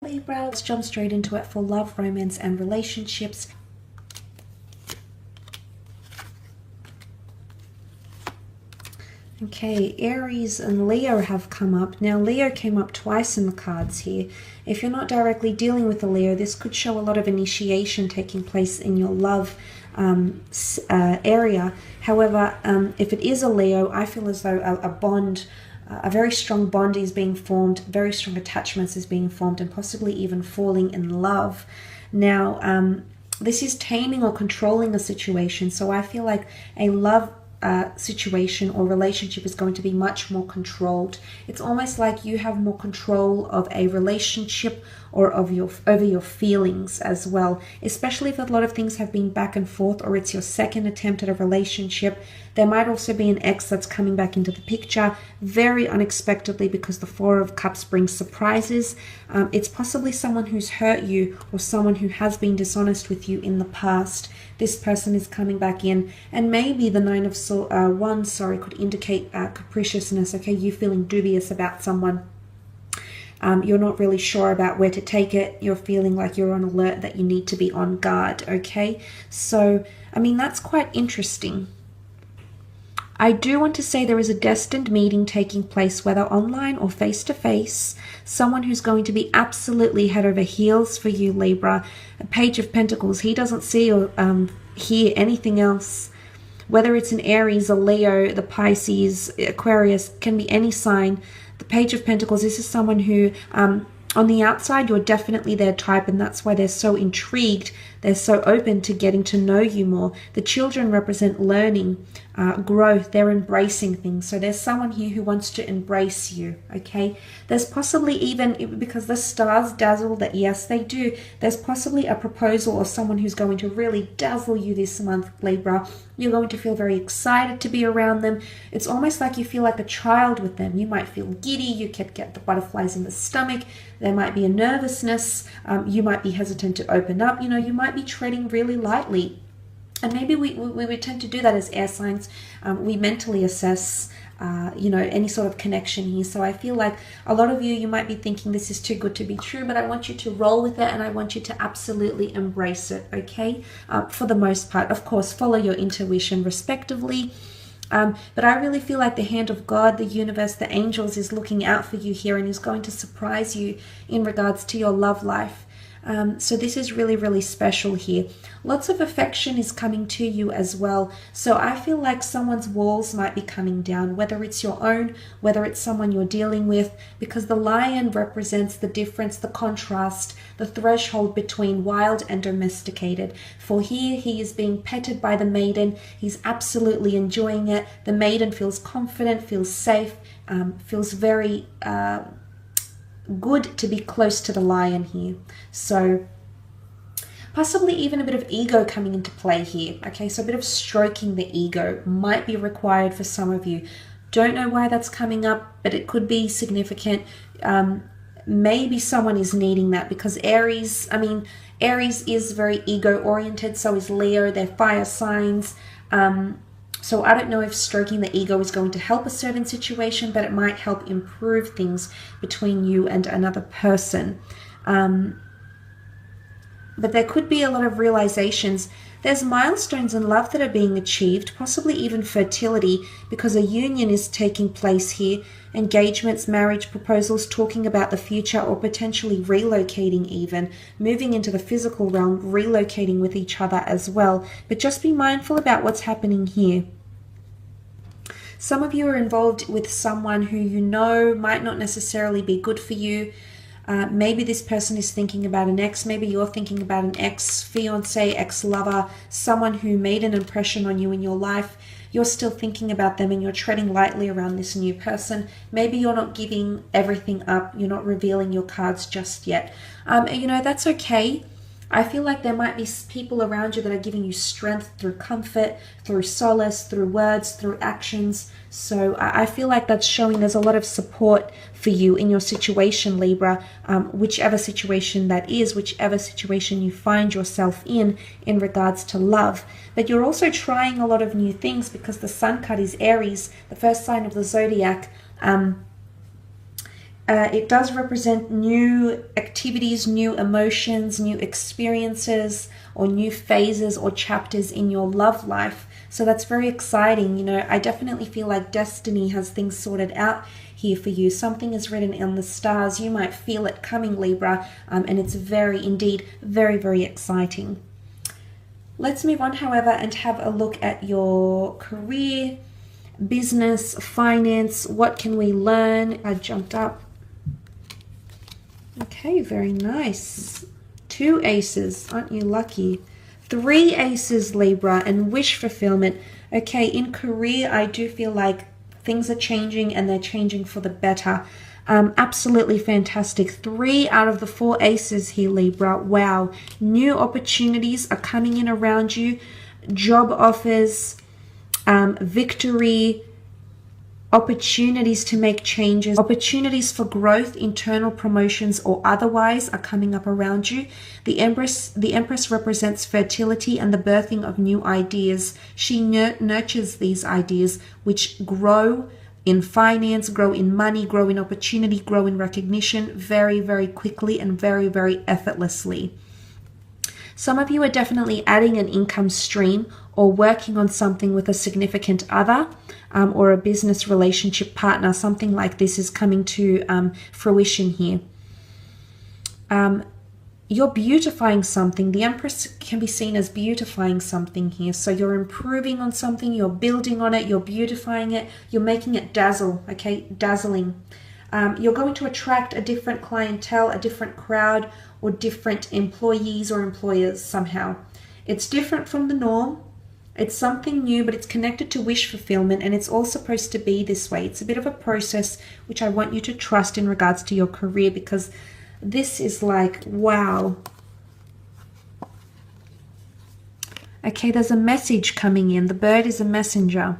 Libra, let's jump straight into it for love, romance, and relationships. Okay, Aries and Leo have come up. Now, Leo came up twice in the cards here. If you're not directly dealing with a Leo, this could show a lot of initiation taking place in your love area. However, if it is a Leo, I feel as though a bond, a very strong bond is being formed, very strong attachments is being formed, and possibly even falling in love. Now, this is taming or controlling a situation. So I feel like a love situation or relationship is going to be much more controlled. It's almost like you have more control of a relationship or of over your feelings as well, especially if a lot of things have been back and forth, or it's your second attempt at a relationship. There might also be an ex that's coming back into the picture very unexpectedly, because the Four of Cups brings surprises. It's possibly someone who's hurt you or someone who has been dishonest with you in the past. This person is coming back in, and maybe the Nine of Wands, could indicate capriciousness. Okay, you feeling dubious about someone. You're not really sure about where to take it. You're feeling like you're on alert, that you need to be on guard. Okay, so I mean, that's quite interesting. I do want to say there is a destined meeting taking place, whether online or face-to-face. Someone who's going to be absolutely head over heels for you, Libra. A Page of Pentacles. He doesn't see or hear anything else. Whether it's an Aries, a Leo, the Pisces, Aquarius, can be any sign. The Page of Pentacles, this is someone who, on the outside, you're definitely their type, and that's why they're so intrigued. They're so open to getting to know you more. The children represent learning, growth. They're embracing things. So there's someone here who wants to embrace you, okay? There's possibly even, because the stars dazzle, that yes, they do. There's possibly a proposal of someone who's going to really dazzle you this month, Libra. You're going to feel very excited to be around them. It's almost like you feel like a child with them. You might feel giddy. You could get the butterflies in the stomach. There might be a nervousness. You might be hesitant to open up. You know, you might be treading really lightly. And maybe we tend to do that as air signs. We mentally assess, any sort of connection here. So I feel like a lot of you might be thinking this is too good to be true, but I want you to roll with it, and I want you to absolutely embrace it, okay? For the most part, of course, follow your intuition respectively. But I really feel like the hand of God, the universe, the angels is looking out for you here and is going to surprise you in regards to your love life. So this is really, really special here. Lots of affection is coming to you as well. So I feel like someone's walls might be coming down, whether it's your own, whether it's someone you're dealing with, because the lion represents the difference, the contrast, the threshold between wild and domesticated. For here, he is being petted by the maiden. He's absolutely enjoying it. The maiden feels confident, feels safe, feels very good to be close to the lion here. So possibly even a bit of ego coming into play here. Okay, so a bit of stroking the ego might be required for some of you. Don't know why that's coming up, but it could be significant. Maybe someone is needing that, because Aries is very ego oriented. So is Leo. They're fire signs. So I don't know if stroking the ego is going to help a certain situation, but it might help improve things between you and another person. But there could be a lot of realizations. There's milestones in love that are being achieved, possibly even fertility, because a union is taking place here. Engagements, marriage proposals, talking about the future, or potentially relocating even, moving into the physical realm, relocating with each other as well. But just be mindful about what's happening here. Some of you are involved with someone who you know might not necessarily be good for you. Maybe this person is thinking about an ex. Maybe you're thinking about an ex-fiance, ex-lover, someone who made an impression on you in your life. You're still thinking about them and you're treading lightly around this new person. Maybe you're not giving everything up. You're not revealing your cards just yet. That's okay. I feel like there might be people around you that are giving you strength through comfort, through solace, through words, through actions. So I feel like that's showing there's a lot of support for you in your situation, Libra, whichever situation that is, whichever situation you find yourself in regards to love. But you're also trying a lot of new things, because the sun card is Aries, the first sign of the zodiac. It does represent new activities, new emotions, new experiences, or new phases or chapters in your love life. So that's very exciting. You know, I definitely feel like destiny has things sorted out here for you. Something is written in the stars. You might feel it coming, Libra, and it's indeed very, very exciting. Let's move on, however, and have a look at your career, business, finance. What can we learn? I jumped up. Okay, very nice. 2 aces. Aren't you lucky? 3 aces, Libra, and wish fulfillment. Okay, in career, I do feel like things are changing, and they're changing for the better. Absolutely fantastic. 3 out of the 4 aces here, Libra. Wow. New opportunities are coming in around you. Job offers, victory, opportunities to make changes, opportunities for growth, internal promotions or otherwise are coming up around you. The Empress represents fertility and the birthing of new ideas. She nurtures these ideas which grow in finance, grow in money, grow in opportunity, grow in recognition very, very quickly and very, very effortlessly. Some of you are definitely adding an income stream or working on something with a significant other or a business relationship partner. Something like this is coming to fruition here. You're beautifying something. The Empress can be seen as beautifying something here. So you're improving on something, you're building on it, you're beautifying it, you're making it dazzle, okay? Dazzling. You're going to attract a different clientele, a different crowd, or different employees or employers somehow. It's different from the norm. It's something new, but it's connected to wish fulfillment, and it's all supposed to be this way. It's a bit of a process which I want you to trust in regards to your career, because this is like, wow. Okay, there's a message coming in. The bird is a messenger.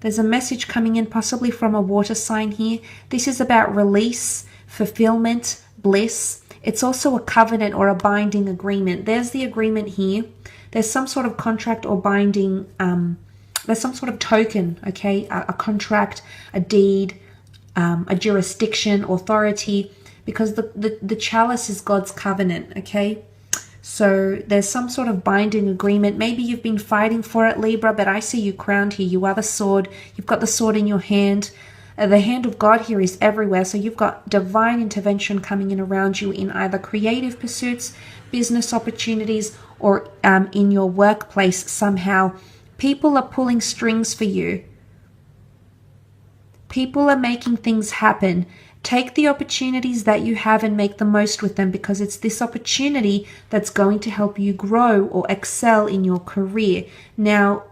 There's a message coming in, possibly from a water sign here. This is about release, fulfillment, bliss. It's also a covenant or a binding agreement. There's the agreement here. There's some sort of contract or binding, there's some sort of token, okay? A contract, a deed, a jurisdiction, authority, because the chalice is God's covenant, okay? So there's some sort of binding agreement. Maybe you've been fighting for it, Libra, but I see you crowned here. You are the sword. You've got the sword in your hand. The hand of God here is everywhere. So you've got divine intervention coming in around you in either creative pursuits, business opportunities, or in your workplace somehow. People are pulling strings for you. People are making things happen. Take the opportunities that you have and make the most with them, because it's this opportunity that's going to help you grow or excel in your career. Now,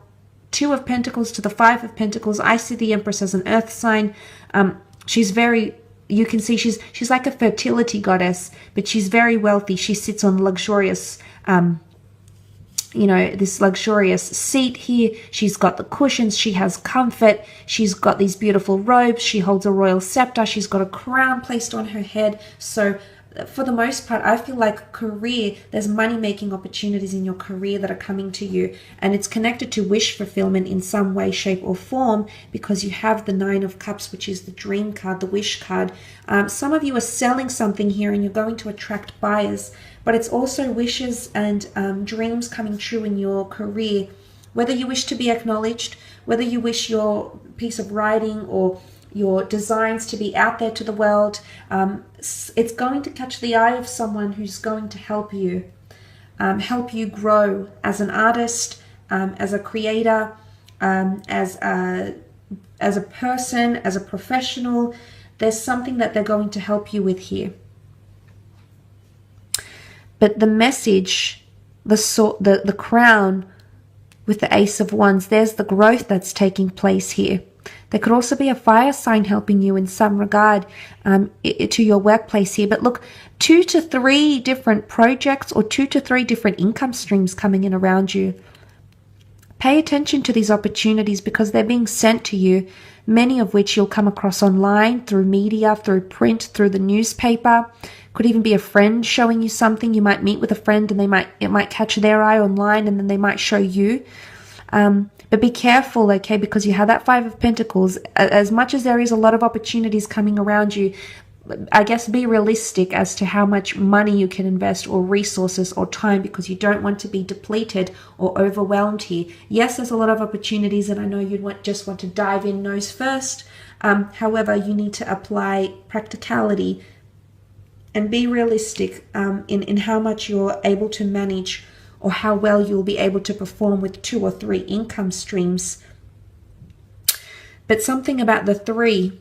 2 of Pentacles to the 5 of Pentacles, I see the Empress as an earth sign. She's very, you can see she's like a fertility goddess, but she's very wealthy. She sits on luxurious, this luxurious seat here. She's got the cushions. She has comfort. She's got these beautiful robes. She holds a royal scepter. She's got a crown placed on her head. So for the most part, I feel like career, there's money-making opportunities in your career that are coming to you, and it's connected to wish fulfillment in some way, shape, or form, because you have the 9 of Cups, which is the dream card, the wish card. Some of you are selling something here, and you're going to attract buyers, but it's also wishes and dreams coming true in your career. Whether you wish to be acknowledged, whether you wish your piece of writing or your designs to be out there to the world, it's going to catch the eye of someone who's going to help you grow as an artist, as a creator, as a person, as a professional. There's something that they're going to help you with here. But the message, the crown with the Ace of Wands, there's the growth that's taking place here. There could also be a fire sign helping you in some regard to your workplace here. But look, 2 to 3 different projects or 2 to 3 different income streams coming in around you. Pay attention to these opportunities, because they're being sent to you, many of which you'll come across online, through media, through print, through the newspaper. Could even be a friend showing you something. You might meet with a friend and it might catch their eye online, and then they might show you. But be careful, okay, because you have that 5 of Pentacles. As much as there is a lot of opportunities coming around you, I guess, be realistic as to how much money you can invest, or resources or time, because you don't want to be depleted or overwhelmed here. Yes, there's a lot of opportunities, and I know you'd just want to dive in nose first. However, you need to apply practicality and be realistic in how much you're able to manage, or how well you'll be able to perform with 2 or 3 income streams. But something about the 3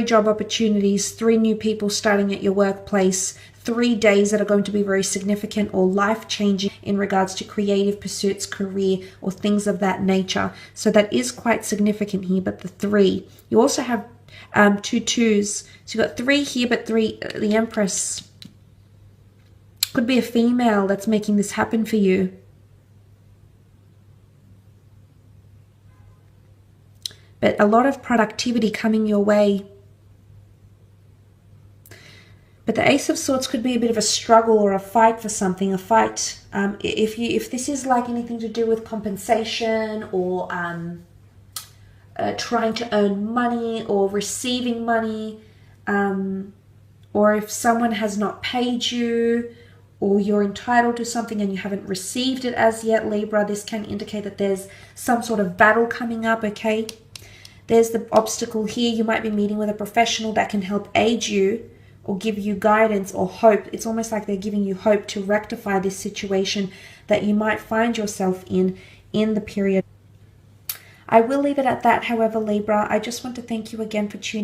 job opportunities, 3 new people starting at your workplace, 3 days that are going to be very significant or life-changing in regards to creative pursuits, career, or things of that nature. So that is quite significant here, but the 3. You also have 2 twos. So you've got 3 here, but 3, the Empress. Could be a female that's making this happen for you. But a lot of productivity coming your way. But the Ace of Swords could be a bit of a struggle or a fight for something, a fight. If this is like anything to do with compensation, or trying to earn money or receiving money, or if someone has not paid you, or you're entitled to something and you haven't received it as yet, Libra, this can indicate that there's some sort of battle coming up, okay? There's the obstacle here. You might be meeting with a professional that can help aid you or give you guidance or hope. It's almost like they're giving you hope to rectify this situation that you might find yourself in the period. I will leave it at that, however, Libra. I just want to thank you again for tuning in.